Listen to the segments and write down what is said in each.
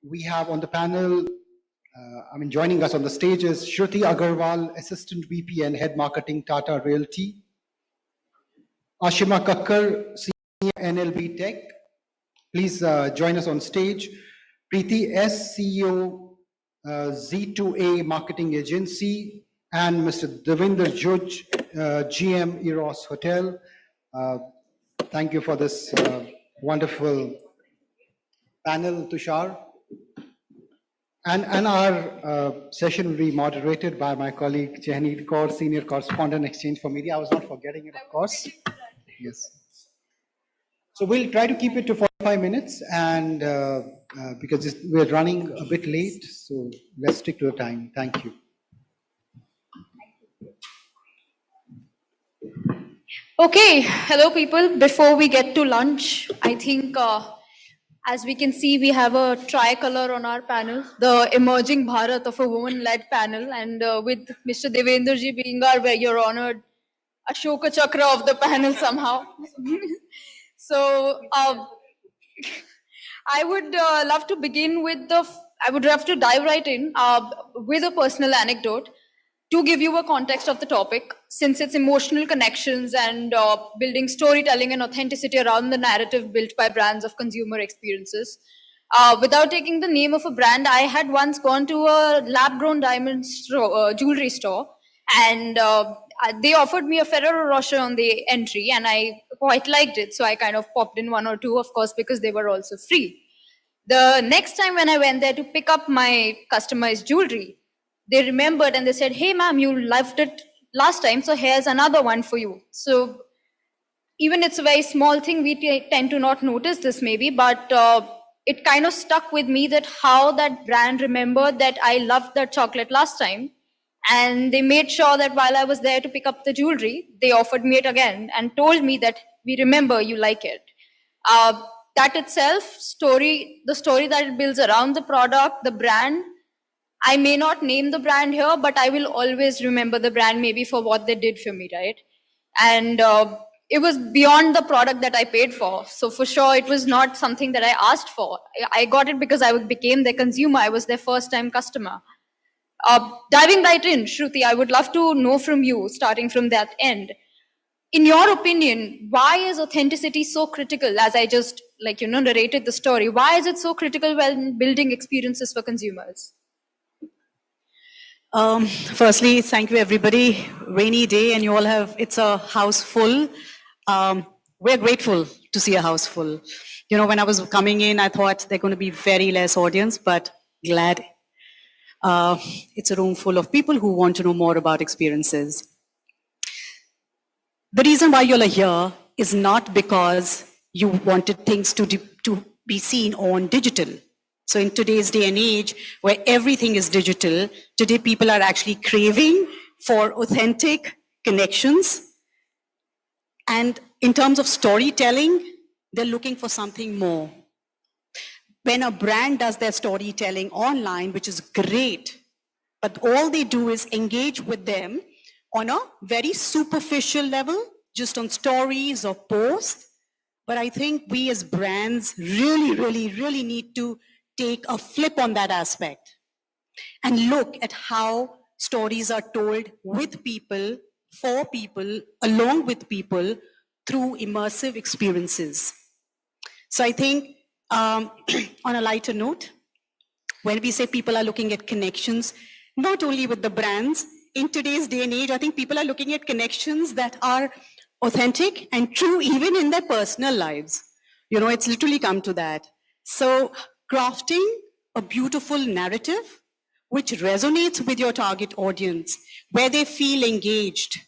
we have on the panel, joining us on the stage is Shruti Agrawal, Assistant VP and Head Marketing, Tata Realty. Ashima Kakar, Senior NLB Tech. Please join us on stage. Preeti S, CEO, ZtoA Marketing Agency, and Mr. Devinder Juj, GM, Eros Hotel. Thank you for this wonderful panel, Tushar. And our session will be moderated by my colleague Chehneet Kaur, Senior Correspondent, Exchange for Media. I was not forgetting it, of course. Yes. So we'll try to keep it to 45 minutes, and because we're running a bit late, so let's stick to the time. Thank you. Okay, hello people. Before we get to lunch, I think as we can see, we have a tricolor on our panel, the Emerging Bharat of a Woman-led panel, and with Mr. Devenderji being our very honored Ashoka Chakra of the panel somehow. So I would love to begin with I would love to dive right in with a personal anecdote to give you a context of the topic, since it's emotional connections and building storytelling and authenticity around the narrative built by brands of consumer experiences. Without taking the name of a brand, I had once gone to a lab-grown diamond jewelry store, and they offered me a Ferrero Rocher on the entry, and I quite liked it, so I kind of popped in one or two, of course, because they were also free. The next time when I went there to pick up my customized jewelry, they remembered and they said, "Hey ma'am, you loved it last time, so here's another one for you." So even it's a very small thing, we tend to not notice this maybe, but it kind of stuck with me that how that brand remembered that I loved that chocolate last time. And they made sure that while I was there to pick up the jewelry, they offered me it again and told me that we remember you like it. That itself, the story that it builds around the product, the brand, I may not name the brand here, but I will always remember the brand maybe for what they did for me, right? And it was beyond the product that I paid for. So for sure, it was not something that I asked for. I got it because I became their consumer. I was their first time customer. Diving right in, Shruti, I would love to know from you, starting from that end. In your opinion, why is authenticity so critical? As I just narrated the story, why is it so critical when building experiences for consumers? Firstly, thank you everybody. Rainy day and you all it's a house full. We're grateful to see a house full. You know, when I was coming in, I thought they're going to be very less audience, but glad it's a room full of people who want to know more about experiences. The reason why you're here is not because you wanted things to be seen on digital. So in today's day and age, where everything is digital, today people are actually craving for authentic connections. And in terms of storytelling, they're looking for something more. When a brand does their storytelling online, which is great, but all they do is engage with them on a very superficial level, just on stories or posts. But I think we as brands really need to take a flip on that aspect and look at how stories are told with people, for people, along with people through immersive experiences. So I think on a lighter note, when we say people are looking at connections, not only with the brands, in today's day and age, I think people are looking at connections that are authentic and true even in their personal lives. You know, it's literally come to that. So crafting a beautiful narrative which resonates with your target audience, where they feel engaged,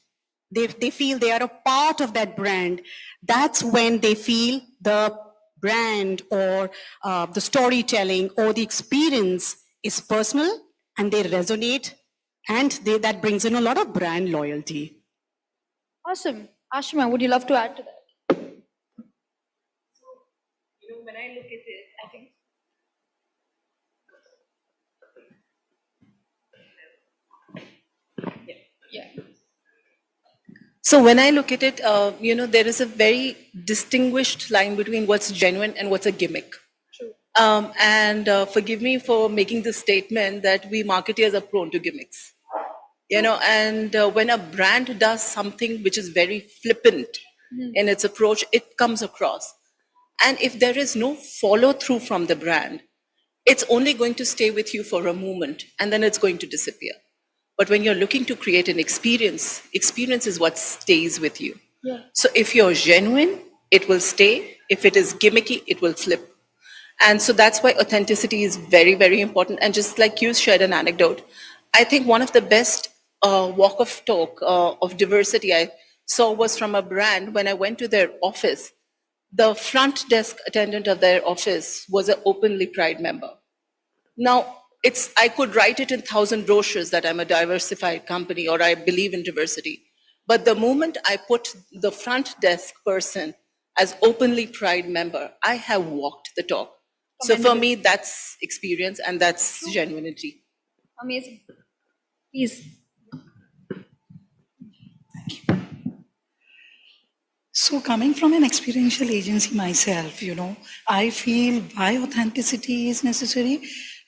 they feel they are a part of that brand. That's when they feel the brand or the storytelling or the experience is personal and they resonate, and that brings in a lot of brand loyalty. Awesome. Ashima, would you love to add to that? So, when I look at it, I think yeah. So when I look at it, there is a very distinguished line between what's genuine and what's a gimmick. True. Forgive me for making this statement that we marketeers are prone to gimmicks. When a brand does something which is very flippant in its approach, it comes across. And if there is no follow through from the brand, it's only going to stay with you for a moment and then it's going to disappear. But when you're looking to create an experience, experience is what stays with you. Yeah. So if you're genuine, it will stay. If it is gimmicky, it will flip. And so that's why authenticity is very, very important. And just like you shared an anecdote, I think one of the best walk of talk of diversity I saw was from a brand when I went to their office. The front desk attendant of their office was an openly Pride member. Now, I could write it in 1,000 brochures that I'm a diversified company or I believe in diversity. But the moment I put the front desk person as openly Pride member, I have walked the talk. So for me, that's experience and that's genuinity. Amazing. Please. So coming from an experiential agency myself, I feel why authenticity is necessary.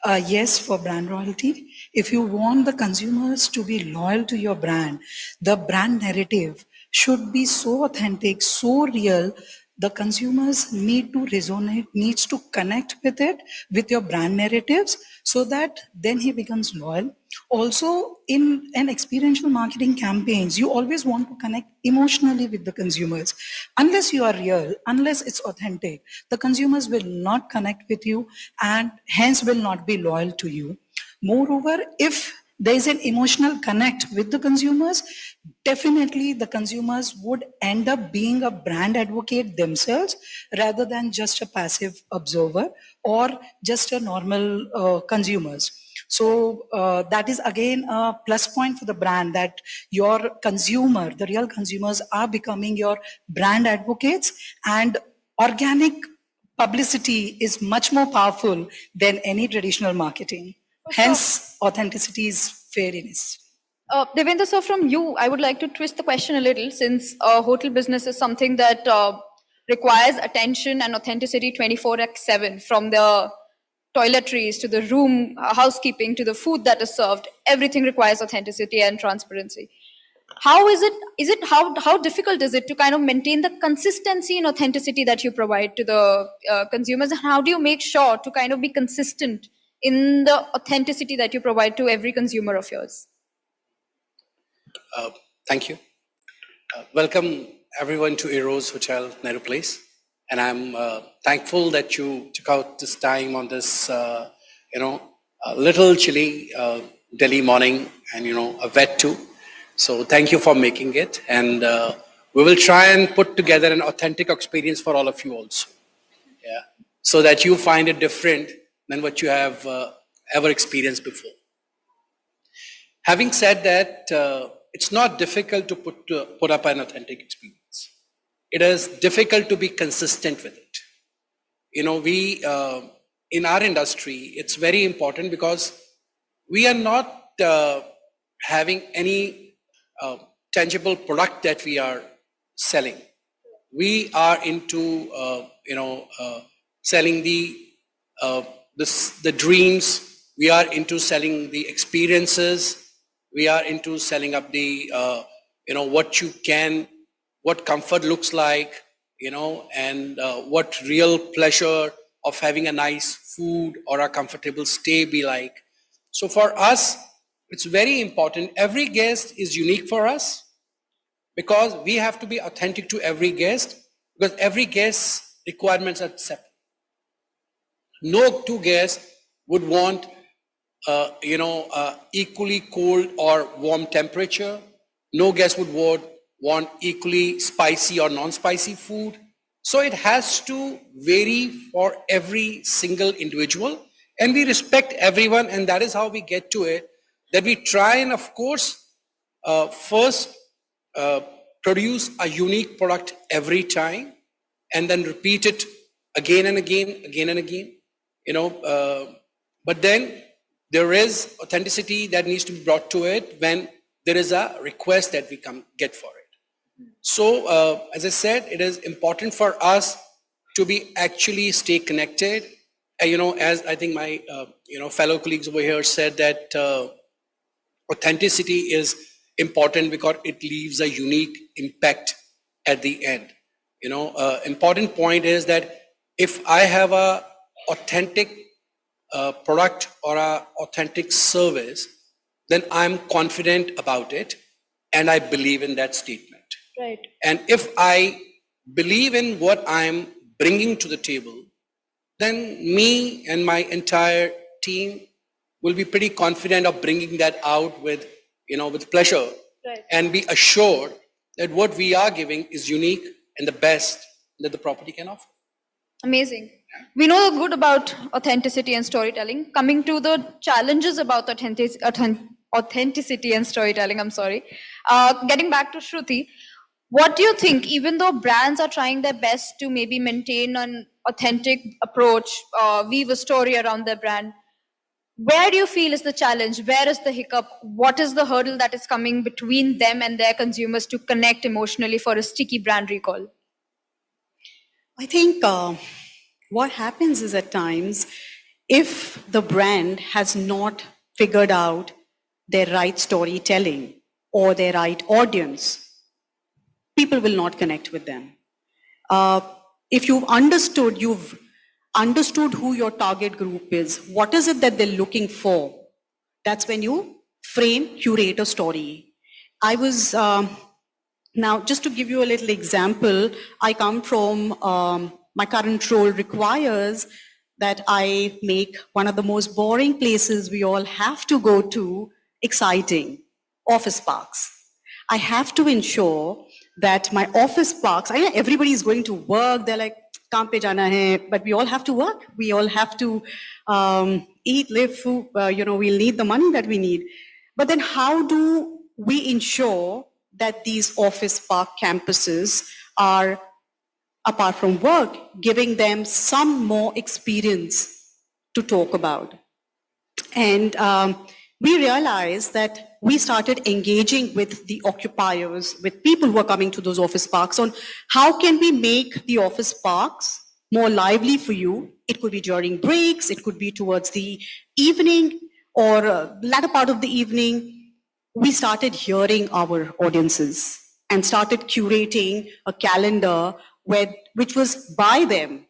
Yes, for brand loyalty. If you want the consumers to be loyal to your brand, the brand narrative should be so authentic, so real. The consumers need to resonate, needs to connect with it, with your brand narratives, so that then he becomes loyal. Also, in an experiential marketing campaigns, you always want to connect emotionally with the consumers. Unless you are real, unless it's authentic, the consumers will not connect with you and hence will not be loyal to you. Moreover, if there is an emotional connect with the consumers, definitely the consumers would end up being a brand advocate themselves rather than just a passive observer or just a normal consumers. So that is again a plus point for the brand, that your consumer, the real consumers, are becoming your brand advocates, and organic publicity is much more powerful than any traditional marketing. Hence, authenticity is fairiness. Devendra, sir, from you, I would like to twist the question a little, since hotel business is something that requires attention and authenticity 24/7, from the toiletries to the room housekeeping to the food that is served. Everything requires authenticity and transparency. How how difficult is it to kind of maintain the consistency and authenticity that you provide to the consumers? And how do you make sure to kind of be consistent in the authenticity that you provide to every consumer of yours? Thank you. Welcome everyone to Eros Hotel, Nehru Place. And I'm thankful that you took out this time on this, little chilly Delhi morning and, a wet too. So thank you for making it. And we will try and put together an authentic experience for all of you also. Yeah. So that you find it different than what you have ever experienced before. Having said that, it's not difficult to put up an authentic experience. It is difficult to be consistent with it. We in our industry, it's very important because we are not having any tangible product that we are selling. We are into selling the dreams. We are into selling the experiences. We are into selling up the what comfort looks like, and what real pleasure of having a nice food or a comfortable stay be like. So for us, it's very important. Every guest is unique for us because we have to be authentic to every guest, because every guest's requirements are separate. No two guests would want equally cold or warm temperature. No guest would want equally spicy or non-spicy food. So it has to vary for every single individual, and we respect everyone, and that is how we get to it, that we try and of course first produce a unique product every time and then repeat it again and again. But then there is authenticity that needs to be brought to it when there is a request that we get for it. So as I said, it is important for us to be actually stay connected as I think my, fellow colleagues over here said that authenticity is important because it leaves a unique impact at the end. Important point is that if I have a authentic product or a authentic service, then I'm confident about it and I believe in that statement. Right. And if I believe in what I'm bringing to the table, then me and my entire team will be pretty confident of bringing that out with pleasure. Right. And be assured that what we are giving is unique and the best that the property can offer. Amazing. We know the good about authenticity and storytelling. Coming to the challenges about authenticity and storytelling, I'm sorry. Getting back to Shruti, what do you think, even though brands are trying their best to maybe maintain an authentic approach, weave a story around their brand, where do you feel is the challenge? Where is the hiccup? What is the hurdle that is coming between them and their consumers to connect emotionally for a sticky brand recall? I think what happens is at times, if the brand has not figured out their right storytelling or their right audience, people will not connect with them. If you've understood who your target group is, what is it that they're looking for, that's when you curate a story. I was, now just to give you a little example, I come from, my current role requires that I make one of the most boring places we all have to go to exciting, office parks. I have to ensure that my office parks, I know everybody is going to work, they're like, "Kaam pe jana hai," but we all have to work. We all have to eat, live, food, we'll need the money that we need. But then how do we ensure that these office park campuses are, apart from work, giving them some more experience to talk about? And we realized that we started engaging with the occupiers, with people who are coming to those office parks, on how can we make the office parks more lively for you. It could be during breaks, it could be towards the evening or latter part of the evening. We started hearing our audiences and started curating a calendar which was by them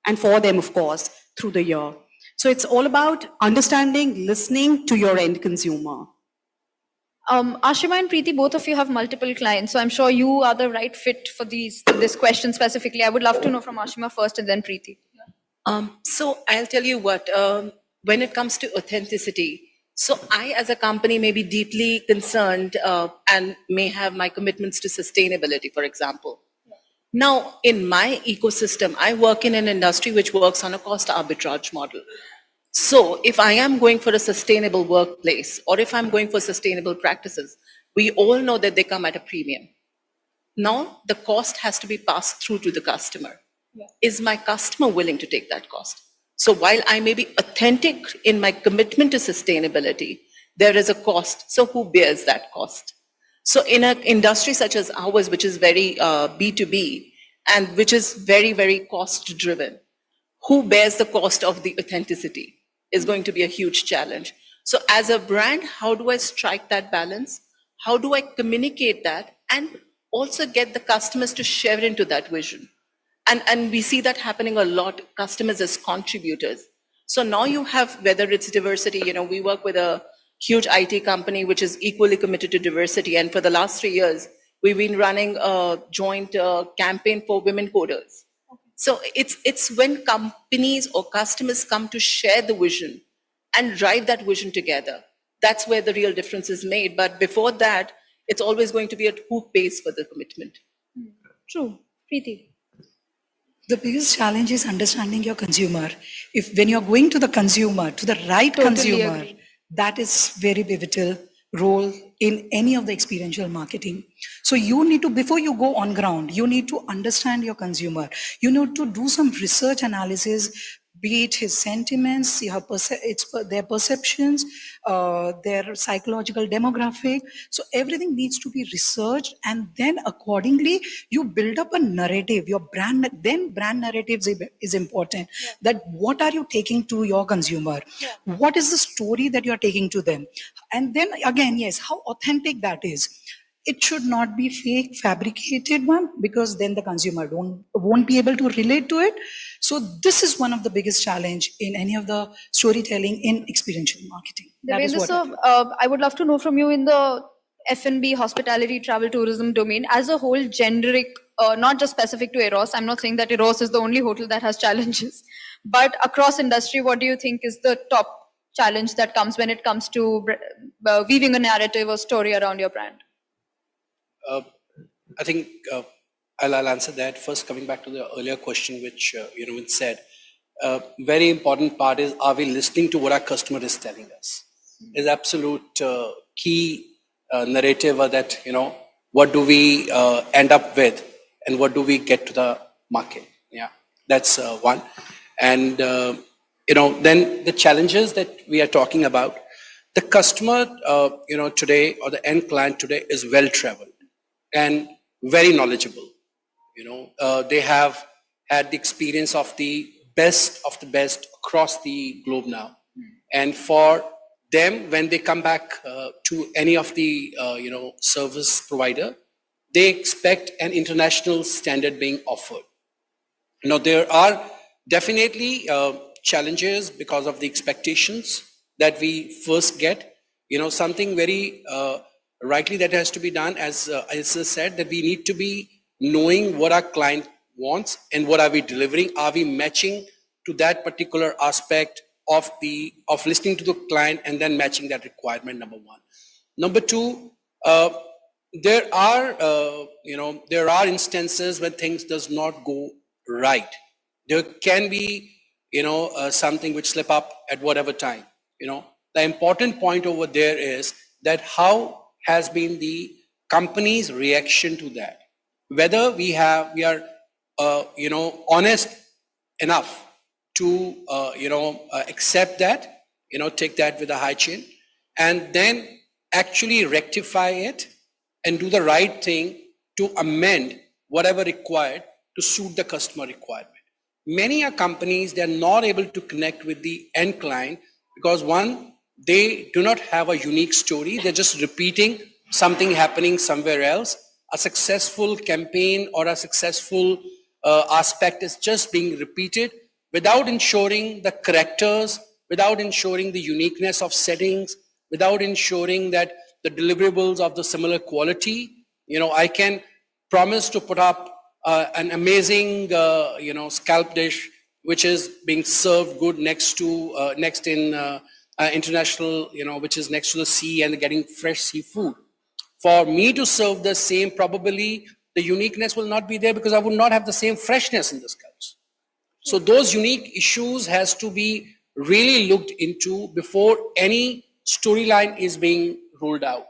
and for them, of course, through the year. So it's all about understanding, listening to your end consumer. Ashima and Preeti, both of you have multiple clients, so I'm sure you are the right fit for this question specifically. I would love to know from Ashima first and then Preeti. So I'll tell you what, when it comes to authenticity, so I as a company may be deeply concerned and may have my commitments to sustainability, for example. Now, in my ecosystem, I work in an industry which works on a cost arbitrage model. So if I am going for a sustainable workplace or if I'm going for sustainable practices, we all know that they come at a premium. Now, the cost has to be passed through to the customer. Yeah. Is my customer willing to take that cost? So while I may be authentic in my commitment to sustainability, there is a cost. So who bears that cost? So in an industry such as ours, which is very B2B and which is very, very cost driven, who bears the cost of the authenticity is going to be a huge challenge. So as a brand, how do I strike that balance? How do I communicate that and also get the customers to share into that vision? And we see that happening a lot, customers as contributors. So now you have, whether it's diversity, we work with a huge IT company which is equally committed to diversity. And for the last 3 years, we've been running a joint campaign for women coders. So it's when companies or customers come to share the vision and drive that vision together. That's where the real difference is made. But before that, it's always going to be who pays for the commitment. True. Preeti. The biggest challenge is understanding your consumer. If when you're going to the consumer, to the right Totally consumer, agree. that is very pivotal role in any of the experiential marketing. So you need to, before you go on ground, you need to understand your consumer. You need to do some research analysis be it his sentiments, see her their perceptions, their psychological demographic. So everything needs to be researched, and then accordingly you build up a narrative. Your brand narratives is important. That what are you taking to your consumer? What is the story that you are taking to them? And then again, yes, how authentic that is. It should not be fake, fabricated one, because then the consumer won't be able to relate to it. So this is one of the biggest challenge in any of the storytelling in experiential marketing. That is Devendra, what sir, I would love to know from you in the F&B, hospitality, travel, tourism domain as a whole, generic, not just specific to Eros. I'm not saying that Eros is the only hotel that has challenges, but across industry, what do you think is the top challenge that comes when it comes to weaving a narrative or story around your brand? I think I'll answer that first. Coming back to the earlier question, which which said, very important part is, are we listening to what our customer is telling us? Is absolute key narrative that what do we end up with, and what do we get to the market? Yeah, that's one. And then the challenges that we are talking about. The customer, today, or the end client today, is well traveled and very knowledgeable. They have had the experience of the best across the globe now. And for them, when they come back to any of the service provider, they expect an international standard being offered. There are definitely challenges because of the expectations that we first get. Something very rightly that has to be done, as I said, that we need to be knowing what our client wants and what are we delivering. Are we matching to that particular aspect of listening to the client and then matching that requirement? Number one. Number two, there are instances when things does not go right. There can be something which slip up at whatever time. The important point over there is that how has been the company's reaction to that, whether we are honest enough to accept that, take that with a high chin, and then actually rectify it and do the right thing to amend whatever required to suit the customer requirement. Many are companies, they're not able to connect with the end client because one, they do not have a unique story. They're just repeating something happening somewhere else. A successful campaign or a successful aspect is just being repeated without ensuring the characters, without ensuring the uniqueness of settings, without ensuring that the deliverables of the similar quality. I can promise to put up an amazing, scalp dish, which is being served good next in international, which is next to the sea and getting fresh seafood. For me to serve the same, probably the uniqueness will not be there because I would not have the same freshness in the scalps. So those unique issues has to be really looked into before any storyline is being rolled out.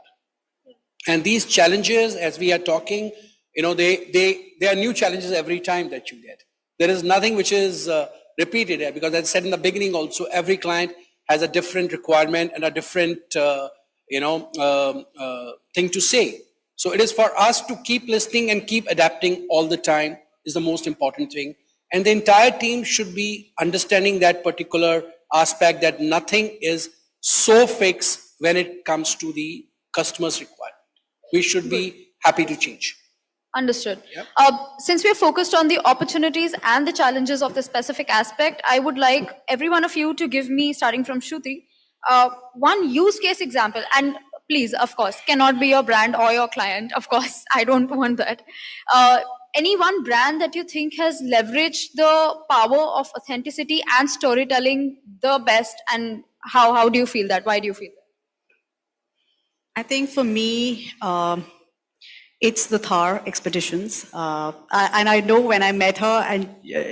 And these challenges, as we are talking, there are new challenges every time that you get. There is nothing which is repeated here because, as I said in the beginning also, every client has a different requirement and a different thing to say. So it is for us to keep listening and keep adapting all the time is the most important thing. And the entire team should be understanding that particular aspect, that nothing is so fixed when it comes to the customer's requirement. We should be happy to change. Understood. Yep. Since we are focused on the opportunities and the challenges of the specific aspect, I would like every one of you to give me, starting from Shruti, one use case example. And please, of course, cannot be your brand or your client. Of course, I don't want that. Any one brand that you think has leveraged the power of authenticity and storytelling the best, and how do you feel that? Why do you feel that? I think for me, it's the Thar expeditions. And I know when I met her, and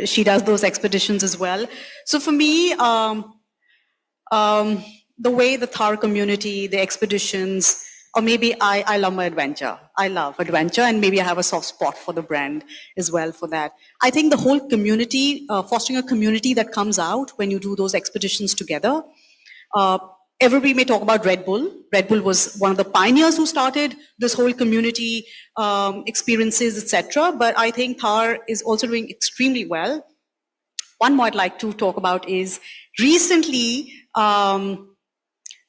she does those expeditions as well. So for me, the way the Thar community, the expeditions, Or maybe I love my adventure. I love adventure, and maybe I have a soft spot for the brand as well for that. I think the whole community, fostering a community that comes out when you do those expeditions together. Uh, Everybody may talk about Red Bull. Red Bull was one of the pioneers who started this whole community experiences, etc. But I think Thar is also doing extremely well. One more I'd like to talk about is recently the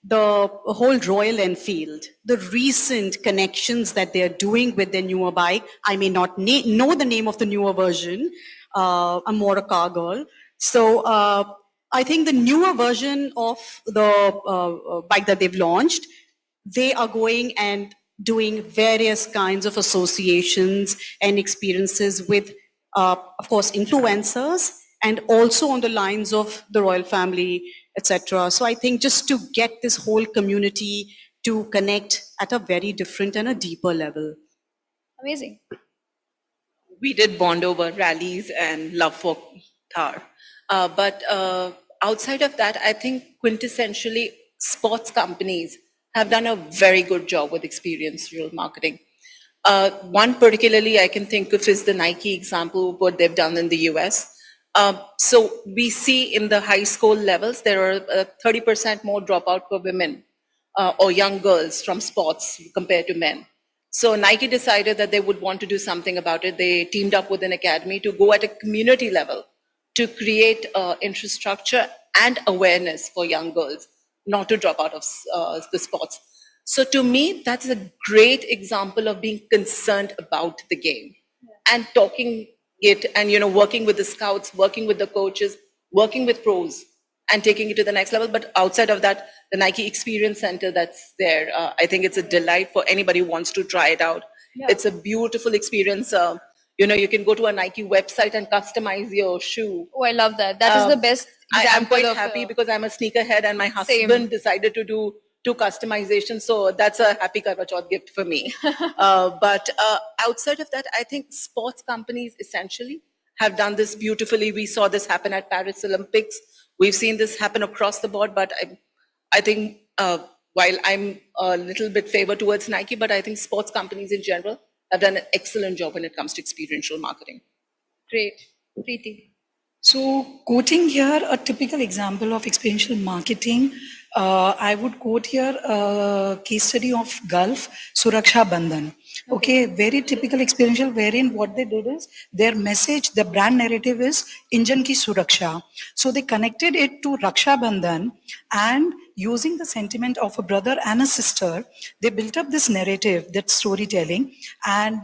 whole Royal Enfield, the recent connections that they're doing with their newer bike. I may not know the name of the newer version. I'm more a car girl. So I think the newer version of the bike that they've launched, they are going and doing various kinds of associations and experiences with, of course, influencers, and also on the lines of the royal family, etc. So I think just to get this whole community to connect at a very different and a deeper level. Amazing. We did bond over rallies and love for Thar. But outside of that, I think quintessentially sports companies have done a very good job with experiential marketing. One particularly I can think of is the Nike example, what they've done in the US. So we see in the high school levels, there are 30% more dropout for women or young girls from sports compared to men. So Nike decided that they would want to do something about it. They teamed up with an academy to go at a community level to create infrastructure and awareness for young girls not to drop out of the sports. So to me, that's a great example of being concerned about the game and talking it, and working with the scouts, working with the coaches, working with pros, and taking it to the next level. But outside of that, the Nike Experience Center that's there, I think it's a delight for anybody who wants to try it out. Yeah. It's a beautiful experience. You can go to a Nike website and customize your shoe. Oh, I love that. That is the best I'm example quite of happy because I'm a sneakerhead and my Same. husband decided to do customization. So that's a happy Karva Chauth gift for me. But outside of that, I think sports companies essentially have done this beautifully. We saw this happen at Paris Olympics. We've seen this happen across the board. But I think while I'm a little bit favored towards Nike, but I think sports companies in general have done an excellent job when it comes to experiential marketing. Great. Preeti. So, quoting here a typical example of experiential marketing, I would quote here a case study of Gulf, Suraksha Bandhan. Okay, very typical experiential, wherein what they did is their message, the brand narrative is Injan ki Suraksha. So they connected it to Raksha Bandhan, and using the sentiment of a brother and a sister, they built up this narrative, that storytelling, and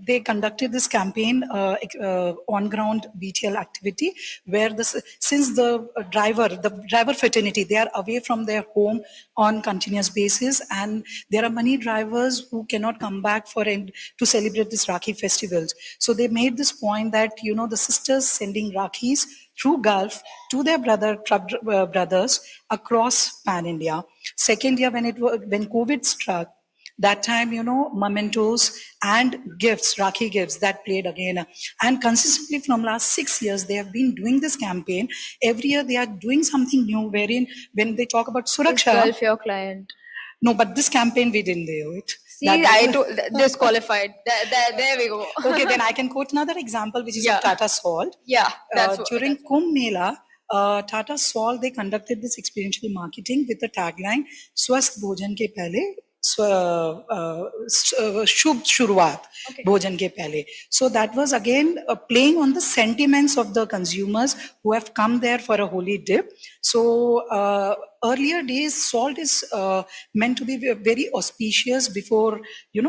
they conducted this campaign, on-ground BTL activity, where since the driver fraternity, they are away from their home on continuous basis, and there are many drivers who cannot come back to celebrate this Rakhi festivals. So they made this point that the sisters sending Rakhis through Gulf to their brothers across pan India. Second year, when COVID struck, that time, mementos and gifts, Rakhi gifts, that played again. And consistently from last 6 years, they have been doing this campaign. Every year they are doing something new, wherein when they talk about Is Suraksha. Gulf your client? No, but this campaign we didn't do it. See, disqualified. There we go. Okay, then I can quote another example, which is Yeah. of Tata Salt. Yeah, that's what. During Kumbh Mela, Tata Salt, they conducted this experiential marketing with the tagline, Swasth Bhojan ke pehle, Shubh Shuruaat, Bhojan ke pehle. So that was again playing on the sentiments of the consumers who have come there for a holy dip. So earlier days, salt is meant to be very auspicious before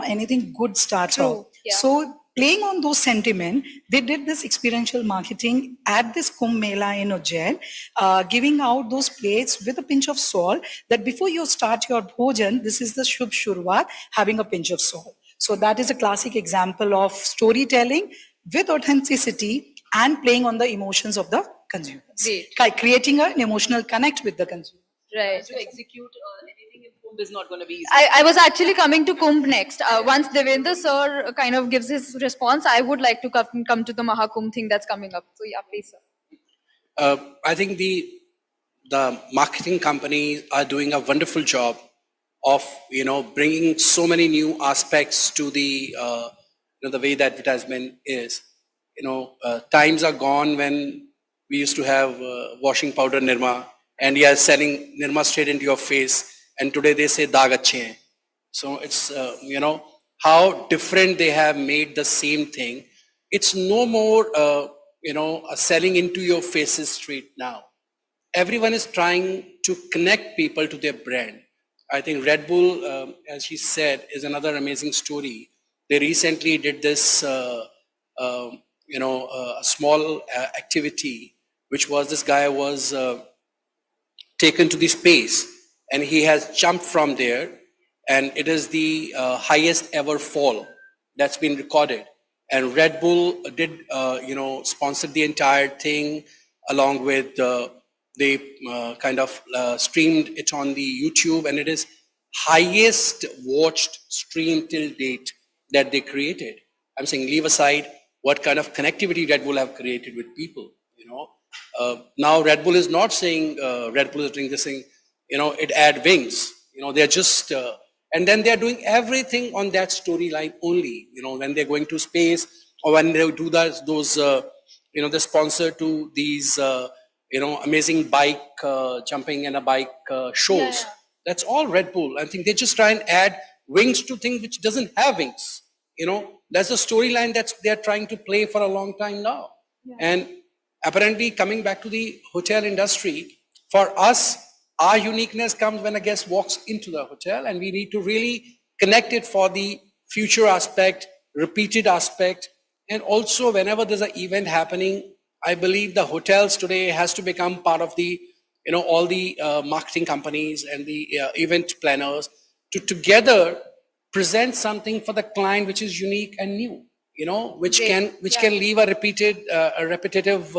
anything good starts off. Yeah. So playing on those sentiment, they did this experiential marketing at this Kumbh Mela in Ujjain, giving out those plates with a pinch of salt, that before you start your bhojan, this is the Shubh Shuruaat, having a pinch of salt. So that is a classic example of storytelling with authenticity and playing on the emotions of the consumers. Great. Creating an emotional connect with the consumer. Right. To execute anything in Kumbh is not going to be easy. I was actually coming to Kumbh next. Once Devendra sir kind of gives his response, I would like to come to the Mahakumbh thing that's coming up. So yeah, please, sir. I think the marketing companies are doing a wonderful job of, bringing so many new aspects to the, the way that advertisement is. Times are gone when we used to have washing powder Nirma, and you are selling Nirma straight into your face, and today they say Daag achhe hain. So it's, how different they have made the same thing. It's no more, a selling into your faces street now. Everyone is trying to connect people to their brand. I think Red Bull, as he said, is another amazing story. They recently did this, a small activity, which was this guy was taken to the space, and he has jumped from there, and it is the highest ever fall that's been recorded. And Red Bull did, sponsored the entire thing, along with they kind of streamed it on the YouTube, and it is highest watched stream till date that they created. I'm saying, leave aside what kind of connectivity Red Bull have created with people. Now Red Bull is not saying Red Bull is doing this thing, it add wings. They're just, and then they're doing everything on that storyline only. When they're going to space, or when they do those, they sponsor to these, amazing bike jumping and a bike shows. Yeah. That's all Red Bull. I think they just try and add wings to things which doesn't have wings. That's a storyline that's they're trying to play for a long time now. Yeah. And apparently, coming back to the hotel industry, for us, our uniqueness comes when a guest walks into the hotel, and we need to really connect it for the future aspect, repeated aspect. And also, whenever there's an event happening, I believe the hotels today has to become part of the, all the marketing companies and the event planners to together present something for the client which is unique and new, which Great. can leave a repetitive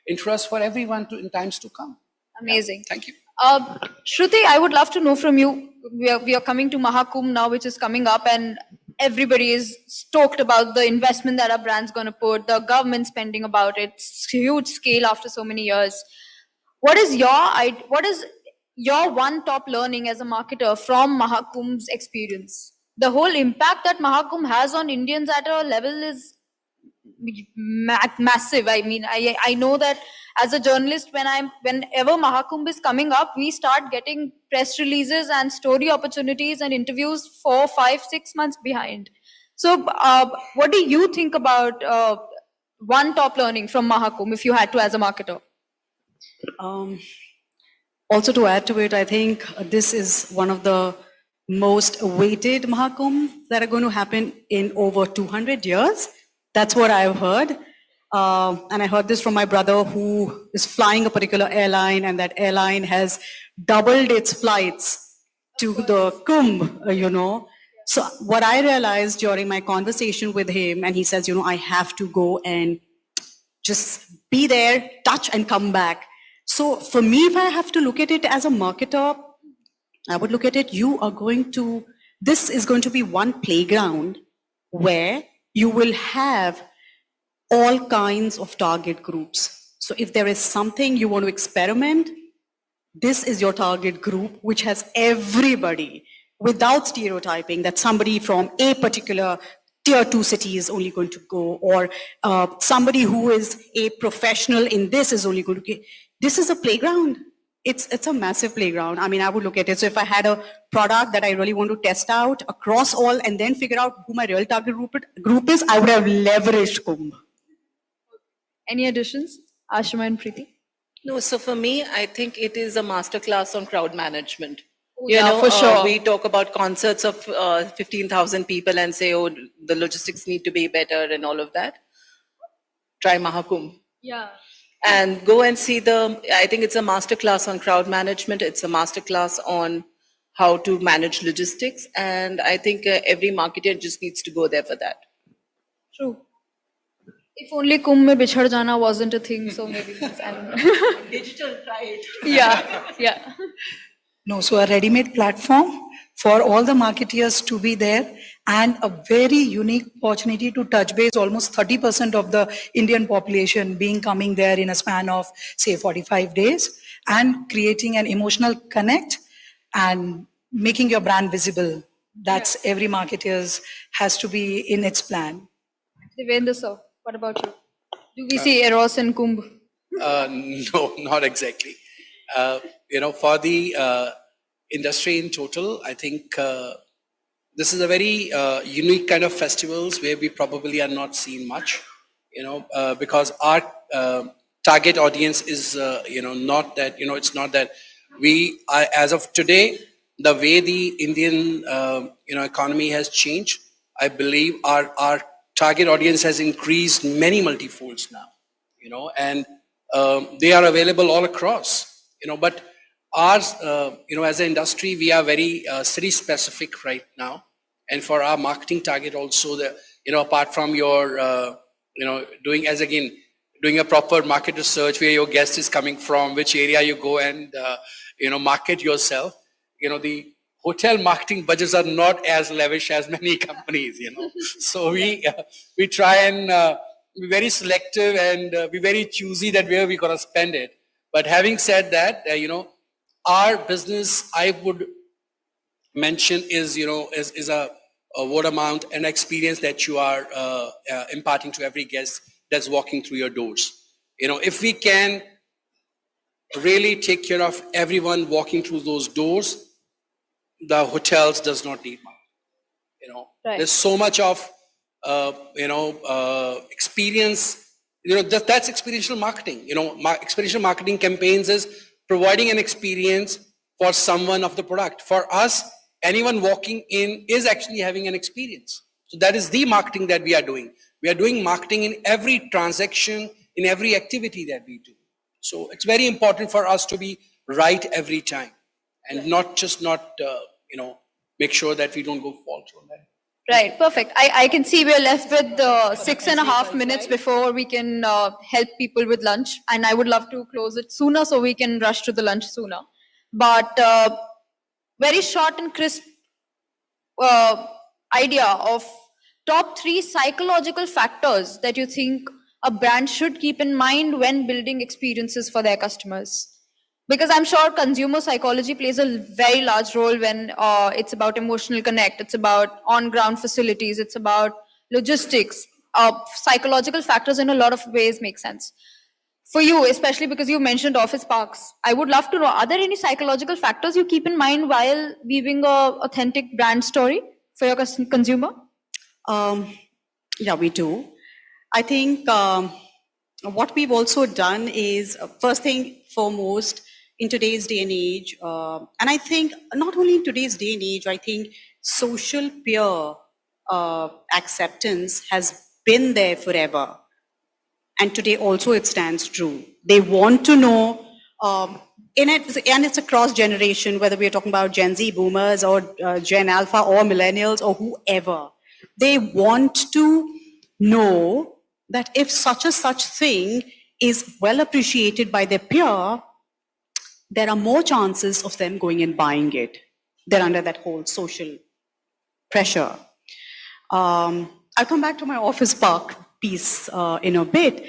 interest for everyone in times to come. Amazing. Thank you. Shruti, I would love to know from you. We are coming to Mahakumbh now, which is coming up, and everybody is stoked about the investment that our brand's going to put, the government spending about it. It's huge scale after so many years. What is your one top learning as a marketer from Mahakumbh's experience? The whole impact that Mahakumbh has on Indians at a level is massive. I mean, I know that as a journalist, whenever Mahakumbh is coming up, we start getting press releases and story opportunities and interviews 4, 5, 6 months behind. So, what do you think about one top learning from Mahakumbh, if you had to as a marketer? Also, to add to it, I think this is one of the most awaited Mahakumbh that are going to happen in over 200 years. That's what I've heard. And I heard this from my brother, who is flying a particular airline, and that airline has doubled its flights to the Kumbh, So what I realized during my conversation with him, and he says, I have to go and just be there, touch and come back. So for me, if I have to look at it as a marketer, I would look at it, this is going to be one playground where you will have all kinds of target groups. So if there is something you want to experiment, this is your target group, which has everybody, without stereotyping that somebody from a particular tier 2 city is only going to go, or somebody who is a professional in this is only going to go. This is a playground. It's a massive playground. I mean, I would look at it. So if I had a product that I really want to test out across all and then figure out who my real target group is, I would have leveraged Kumbh. Any additions, Ashima and Preeti? No, so for me, I think it is a masterclass on crowd management. For sure. We talk about concerts of 15,000 people and say, oh, the logistics need to be better and all of that. Try Mahakumbh. Yeah. And go and see I think it's a masterclass on crowd management. It's a masterclass on how to manage logistics. And I think every marketer just needs to go there for that. True. If only Kumbh mein bichhad jana wasn't a thing, so maybe. I don't know. Digital, try it. Yeah. No, so a ready-made platform for all the marketeers to be there, and a very unique opportunity to touch base almost 30% of the Indian population coming there in a span of, say, 45 days, and creating an emotional connect and making your brand visible. That's every marketer's has to be in its plan. Devendra sir, what about you? Do we see Eros and Kumbh? No, not exactly. For the industry in total, I think this is a very unique kind of festivals where we probably are not seeing much, because our target audience is, not that, it's not that we are, as of today, the way the Indian, economy has changed, I believe our target audience has increased many multifolds now, and they are available all across, but ours, as an industry, we are very city specific right now. And for our marketing target also, apart from your, doing a proper market research, where your guest is coming from, which area you go and, market yourself, the hotel marketing budgets are not as lavish as many companies, So we try and be very selective and be very choosy that where we're going to spend it. But having said that, our business, I would mention, is a word amount, an experience that you are imparting to every guest that's walking through your doors. If we can really take care of everyone walking through those doors, the hotels does not need money. Right. There's so much of experience. That's experiential marketing. Experiential marketing campaigns is providing an experience for someone of the product. For us, anyone walking in is actually having an experience. So that is the marketing that we are doing. We are doing marketing in every transaction, in every activity that we do. So it's very important for us to be right every time, and not make sure that we don't go false on that. Right, perfect. I can see we're left with 6.5 minutes before we can help people with lunch. And I would love to close it sooner so we can rush to the lunch sooner. But very short and crisp idea of top 3 psychological factors that you think a brand should keep in mind when building experiences for their customers. Because I'm sure consumer psychology plays a very large role when it's about emotional connect, it's about on-ground facilities, it's about logistics. Psychological factors in a lot of ways make sense. For you, especially because you mentioned office parks, I would love to know, are there any psychological factors you keep in mind while weaving a authentic brand story for your consumer? Yeah, we do. I think what we've also done is, first thing foremost, in today's day and age, and I think not only in today's day and age, I think social peer acceptance has been there forever. And today also it stands true. They want to know, and it's a cross generation, whether we're talking about Gen Z boomers or Gen Alpha or millennials or whoever. They want to know that if such a such thing is well appreciated by their peer, there are more chances of them going and buying it. They're under that whole social pressure. I'll come back to my office park piece in a bit.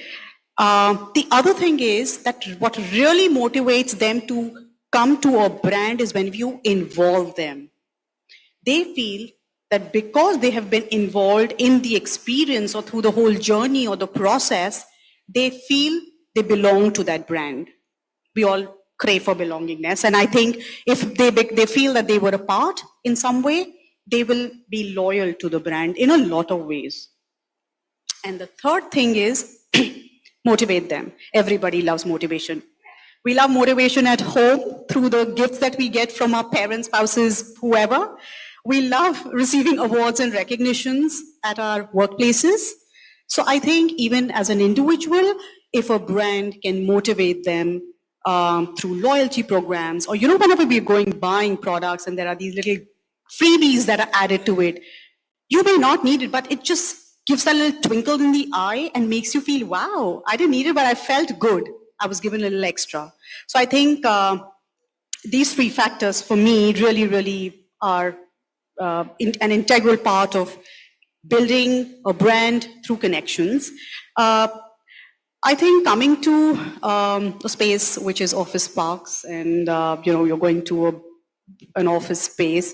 The other thing is that what really motivates them to come to a brand is when you involve them. They feel that because they have been involved in the experience or through the whole journey or the process, they feel they belong to that brand. We all crave for belongingness. And I think if they feel that they were a part in some way, they will be loyal to the brand in a lot of ways. And the third thing is motivate them. Everybody loves motivation. We love motivation at home through the gifts that we get from our parents, spouses, whoever. We love receiving awards and recognitions at our workplaces. So I think even as an individual, if a brand can motivate them through loyalty programs, or whenever we're going buying products and there are these little freebies that are added to it, you may not need it, but it just gives that little twinkle in the eye and makes you feel, wow, I didn't need it, but I felt good. I was given a little extra. So I think these 3 factors for me really, really are an integral part of building a brand through connections. I think coming to a space which is office parks, and you're going to a an office space.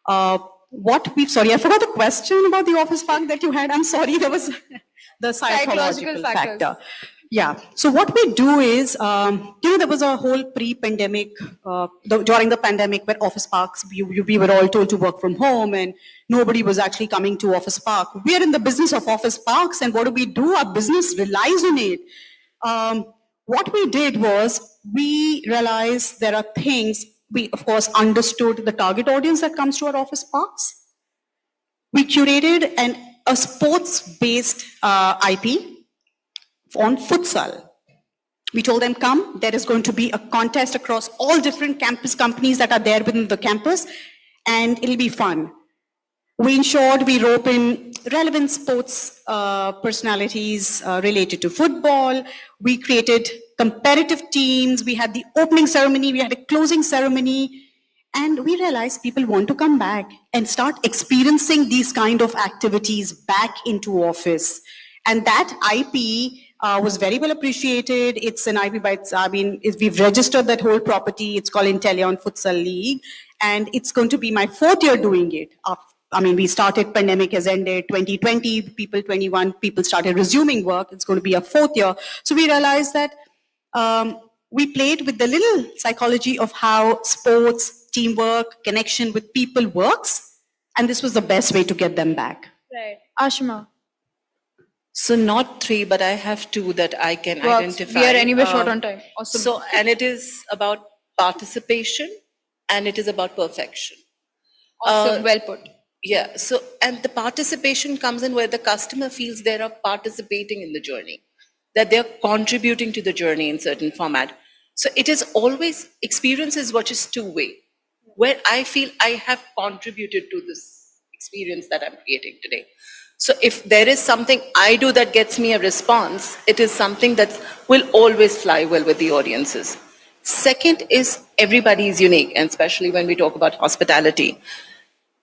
Sorry, I forgot the question about the office park that you had. I'm sorry, there was the psychological factors. factor. Yeah. So what we do is, there was a whole pre-pandemic, during the pandemic, where office parks, we were all told to work from home, and nobody was actually coming to office park. We are in the business of office parks, and what do? Our business relies on it. What we did was, we realized there are things, we of course understood the target audience that comes to our office parks. We curated a sports-based IP on futsal. We told them, come, there is going to be a contest across all different campus companies that are there within the campus, and it'll be fun. We ensured we rope in relevant sports personalities related to football. We created competitive teams. We had the opening ceremony. We had a closing ceremony. And we realized people want to come back and start experiencing these kind of activities back into office. And that IP was very well appreciated. It's an IP we've registered that whole property. It's called Intellion Futsal League. And it's going to be my 4th year doing it. We started, pandemic has ended, 2020, 21 people started resuming work. It's going to be a 4th year. So we realized that we played with the little psychology of how sports, teamwork, connection with people works. And this was the best way to get them back. Right. Ashima. So not 3, but I have 2 that I can Works. identify. We are anyway short on time. Awesome. So, and it is about participation and it is about perfection. Awesome. Well put. Yeah. So, and the participation comes in where the customer feels they are participating in the journey, that they're contributing to the journey in certain format. So it is always, experience is what is two-way, where I feel I have contributed to this experience that I'm creating today. So if there is something I do that gets me a response, it is something that will always fly well with the audiences. Second is, everybody is unique, and especially when we talk about hospitality,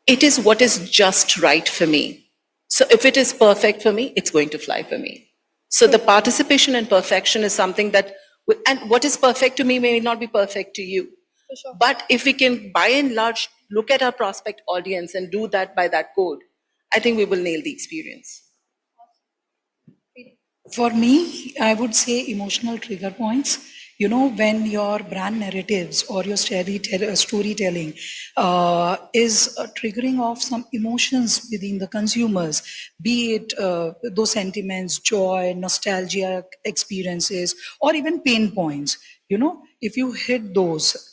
it is what is just right for me. So if it is perfect for me, it's going to fly for me. So the participation and perfection is something that, and what is perfect to me may not be perfect to you. For sure. But if we can, by and large, look at our prospect audience and do that by that code, I think we will nail the experience. For me, I would say emotional trigger points. You know, when your brand narratives or your storytelling is triggering off some emotions within the consumers, be it those sentiments, joy, nostalgia experiences, or even pain points. You know, if you hit those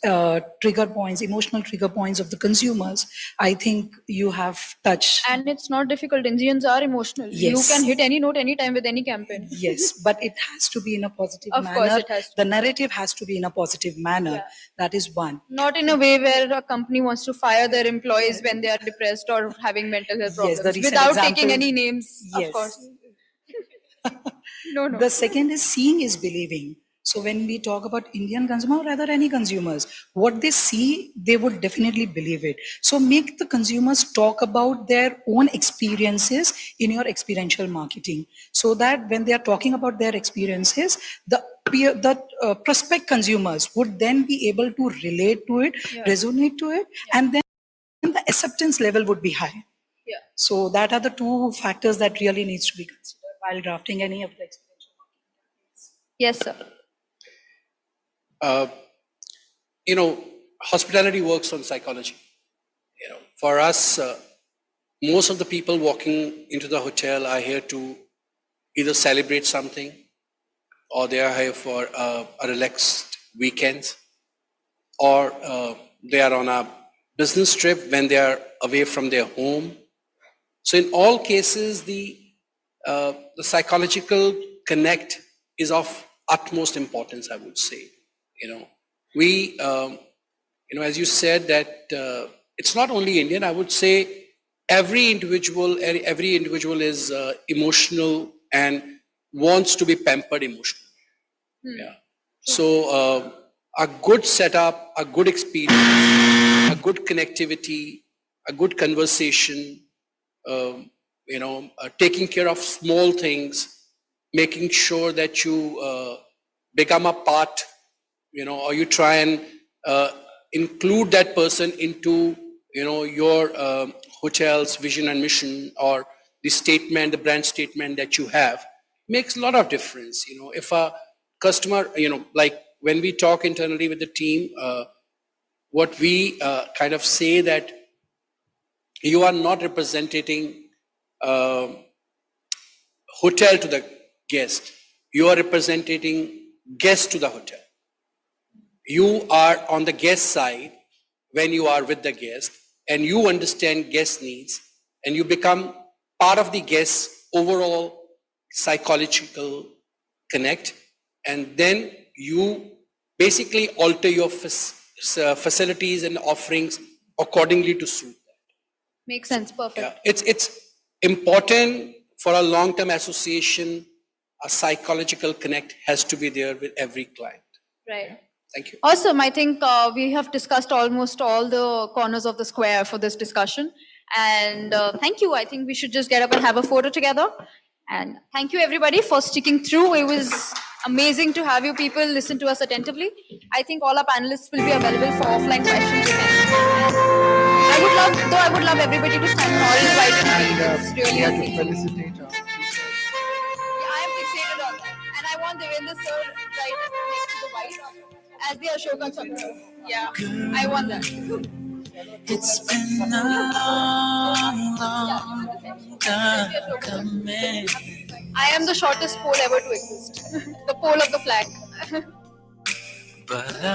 trigger points, emotional trigger points of the consumers, I think you have touched. And it's not difficult. Indians are emotional. Yes. You can hit any note anytime with any campaign. Yes, but it has to be in a positive Of manner. course it has to. The narrative has to be in a positive manner. Yeah. That is one. Not in a way where a company wants to fire their employees when they are depressed or having mental health Yes, problems. the recent Without example- taking any names, Yes. of course. No. The second is seeing is believing. So when we talk about Indian consumer, or rather any consumers, what they see, they would definitely believe it. So make the consumers talk about their own experiences in your experiential marketing, so that when they are talking about their experiences, the prospect consumers would then be able to relate to it, resonate to it, and then the acceptance level would be high. Yeah. So that are the 2 factors that really needs to be considered while drafting any of the experiential marketing. Yes, sir. Hospitality works on psychology. For us, most of the people walking into the hotel are here to either celebrate something, or they are here for a relaxed weekend, or they are on a business trip when they are away from their home. So in all cases, the psychological connect is of utmost importance, I would say. We, as you said, that it's not only Indian, I would say every individual is emotional and wants to be pampered emotionally. Yeah. So a good setup, a good experience, a good connectivity, a good conversation, taking care of small things, making sure that you become a part, or you try and include that person into, your hotel's vision and mission, or the statement, the brand statement that you have, makes a lot of difference. If a customer, like when we talk internally with the team, what we kind of say that you are not representing uh, hotel to the guest. You are representing guest to the hotel. You are on the guest side when you are with the guest, and you understand guest needs, and you become part of the guest's overall psychological connect, and then you basically alter your facilities and offerings accordingly to suit. Makes sense. Perfect. Yeah, it's important for a long-term association. A psychological connect has to be there with every client. Right. Thank you. Awesome. I think we have discussed almost all the corners of the square for this discussion. And thank you. I think we should just get up and have a photo together. And thank you, everybody, for sticking through. It was amazing to have you people listen to us attentively. I think all our panelists will be available for offline questions if any. I would love everybody to stand tall and right and And be. It's we have to really amazing. felicitate our I am fixated on that. And I want Devendra sir right next to the white as the Ashoka Chakra. Yeah, I want that. It's been a long, long time coming. I am the shortest pole ever to exist. The pole of the flag. But